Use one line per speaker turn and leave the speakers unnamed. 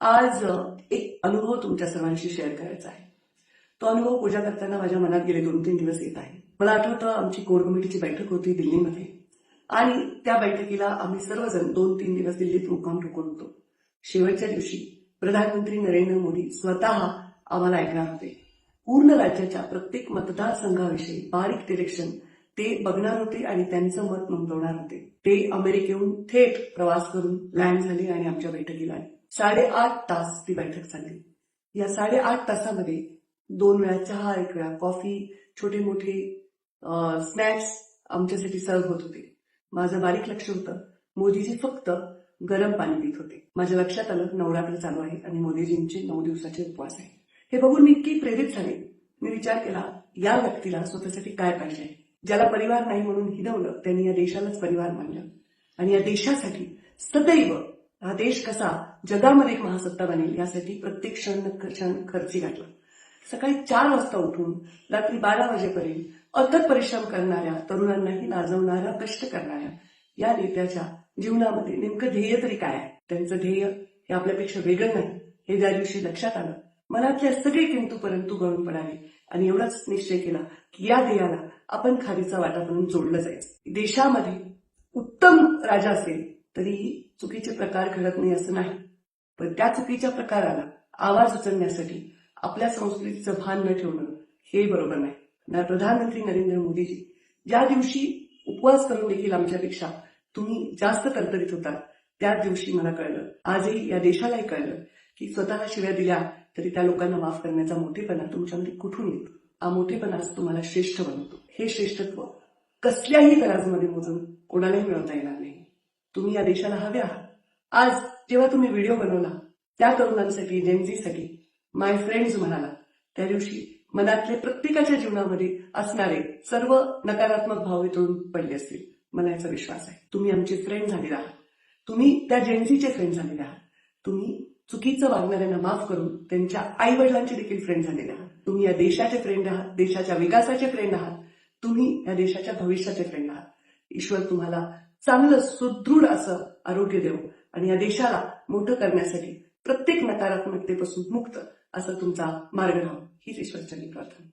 आज एक अनुभव तुमच्या सर्वांशी शेअर करायचा आहे. तो अनुभव पूजा करताना माझ्या मनात गेले 2-3 दिवस येत आहे. मला आठवतं आमची कोर कमिटीची बैठक होती दिल्लीमध्ये आणि त्या बैठकीला आम्ही सर्वजण 2-3 दिवस दिल्लीत मुक्काम ठोकून होतो. शेवटच्या दिवशी प्रधानमंत्री नरेंद्र मोदी स्वतः आम्हाला ऐकणार होते. पूर्ण राज्याच्या प्रत्येक मतदारसंघाविषयी बारीक डिरेक्शन ते बघणार होते आणि त्यांचं मत नोंदवणार होते. ते अमेरिकेहून थेट प्रवास करून लँड झाले आणि आमच्या बैठकीला आले. 8.5 तास ती बैठक चालली. या 8.5 तासामध्ये 2 वेळा चहा, 1 वेळा कॉफी, छोटे मोठे स्नॅक्स आमच्यासाठी सर्व होत होते. माझं बारीक लक्ष होतं, मोदीजी फक्त गरम पाणी पित होते. माझ्या लक्षात आलं नवरात्र चालू आहे आणि मोदीजींचे 9 दिवसाचे उपवास आहे. हे बघून मी इतकी प्रेरित झाले. मी विचार केला या व्यक्तीला स्वतःसाठी काय पाहिजे. ज्याला परिवार नाही म्हणून हिणवलं त्यांनी या देशालाच परिवार मानलं आणि या देशासाठी सदैव हा देश कसा जगामध्ये एक महासत्ता बनेल यासाठी प्रत्येक क्षण खर्ची घातला. सकाळी 4 वाजता उठून रात्री 12 वाजेपर्यंत अथक परिश्रम करणाऱ्या, तरुणांनाही लाजवणाऱ्या, कष्ट करणाऱ्या या नेत्याच्या जीवनामध्ये नेमकं ध्येय तरी काय आहे. त्यांचं ध्येय हे आपल्यापेक्षा वेगळं नाही हे ज्या दिवशी लक्षात आलं, मनातल्या सगळे किंतु परंतु गळून पडाले आणि एवढाच निश्चय केला की या ध्येयाला आपण खारीचा वाटा म्हणून जोडलं जायचं. देशामध्ये उत्तम राजा असेल तरीही चुकीचे प्रकार घडत नाही असं नाही, पण त्या चुकीच्या प्रकाराला आवाज उचलण्यासाठी आपल्या संस्कृतीचं भान न ठेवणं हे बरोबर नाही. प्रधानमंत्री नरेंद्र मोदीजी ज्या दिवशी उपवास करून देखील आमच्यापेक्षा तुम्ही जास्त तरतरीत होता त्याच दिवशी मला कळलं, आजही या देशालाही कळलं की स्वतःला शिव्या दिल्या तरी त्या लोकांना माफ करण्याचा मोठेपणा तुमच्यामध्ये कुठून येतो. हा मोठेपणाच तुम्हाला श्रेष्ठ बनवतो. हे श्रेष्ठत्व कसल्याही तराजूमध्ये मोजून कोणालाही मिळवता येणार नाही. तुम्ही या देशाला हवे आहात. आज जेव्हा तुम्ही व्हिडिओ बनवला त्या तरुणांसाठी, जेनझीसाठी, माय फ्रेंड्स म्हणाला, त्या दिवशी मनातले प्रत्येकाच्या जीवनामध्ये असणारे सर्व नकारात्मक भाव इथून पडले असतील. मला याचा विश्वास आहे. तुम्ही आमचे फ्रेंड झालेले आहात. तुम्ही त्या जेनझीचे फ्रेंड झालेले आहात. तुम्ही चुकीचं वागणाऱ्यांना माफ करून त्यांच्या आई वडिलांचे देखील फ्रेंड झालेले आहात. तुम्ही या देशाचे फ्रेंड आहात, देशाच्या विकासाचे फ्रेंड आहात. तुम्ही या देशाच्या भविष्याचे फ्रेंड आहात. ईश्वर तुम्हाला चांगलं सुदृढ असं आरोग्य देव आणि या देशाला मोठं करण्यासाठी प्रत्येक नकारात्मकतेपासून मुक्त असं तुमचा मार्ग राहावा हीच ईश्वरचरणी प्रार्थना.